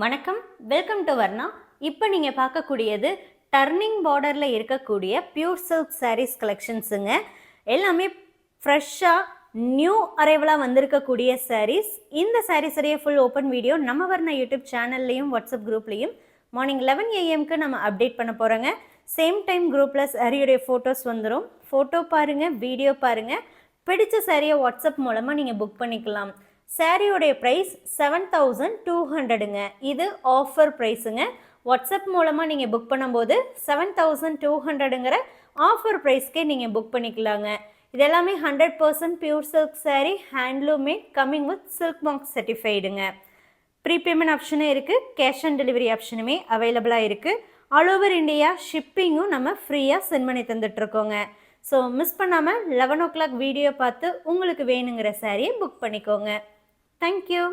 வணக்கம், welcome to Varna. இப்போ நீங்கள் பார்க்கக்கூடியது டர்னிங் பார்டரில் இருக்கக்கூடிய பியூர் சில்க் சாரீஸ் கலெக்ஷன்ஸுங்க. எல்லாமே ஃப்ரெஷ்ஷாக நியூ அரைவலாக வந்திருக்கக்கூடிய சாரீஸ். இந்த சாரீஸுடைய ஃபுல் ஓப்பன் வீடியோ நம்ம வர்ணா யூடியூப் சேனல்லையும் வாட்ஸ்அப் குரூப்லேயும் மார்னிங் 11 AM நம்ம அப்டேட் பண்ண போகிறோங்க. சேம் டைம் குரூப்பில் சாரியுடைய ஃபோட்டோஸ் வந்துடும். ஃபோட்டோ பாருங்கள், வீடியோ பாருங்கள். பிடிச்ச சாரியை வாட்ஸ்அப் மூலமாக நீங்கள் புக் பண்ணிக்கலாம். சாரியோடைய ப்ரைஸ் 7200ங்க. இது ஆஃபர் ப்ரைஸுங்க. வாட்ஸ்அப் மூலமாக நீங்கள் புக் பண்ணும்போது 7200ங்கிற ஆஃபர் ப்ரைஸ்க்கே நீங்கள் புக் பண்ணிக்கலாங்க. இது எல்லாமே 100% pure silk sari, handloom made, coming with silk mark சர்டிஃபைடுங்க. ப்ரீபேமெண்ட் ஆப்ஷனும் இருக்குது, கேஷ் ஆன் டெலிவரி ஆப்ஷனுமே அவைலபிளாக இருக்குது. ஆல் ஓவர் இந்தியா ஷிப்பிங்கும் நம்ம ஃப்ரீயாக சென்ட் பண்ணி தந்துட்டுருக்கோங்க. ஸோ மிஸ் பண்ணாமல் 11 o'clock வீடியோ பார்த்து உங்களுக்கு வேணுங்கிற சாரியை புக் பண்ணிக்கோங்க. Thank you.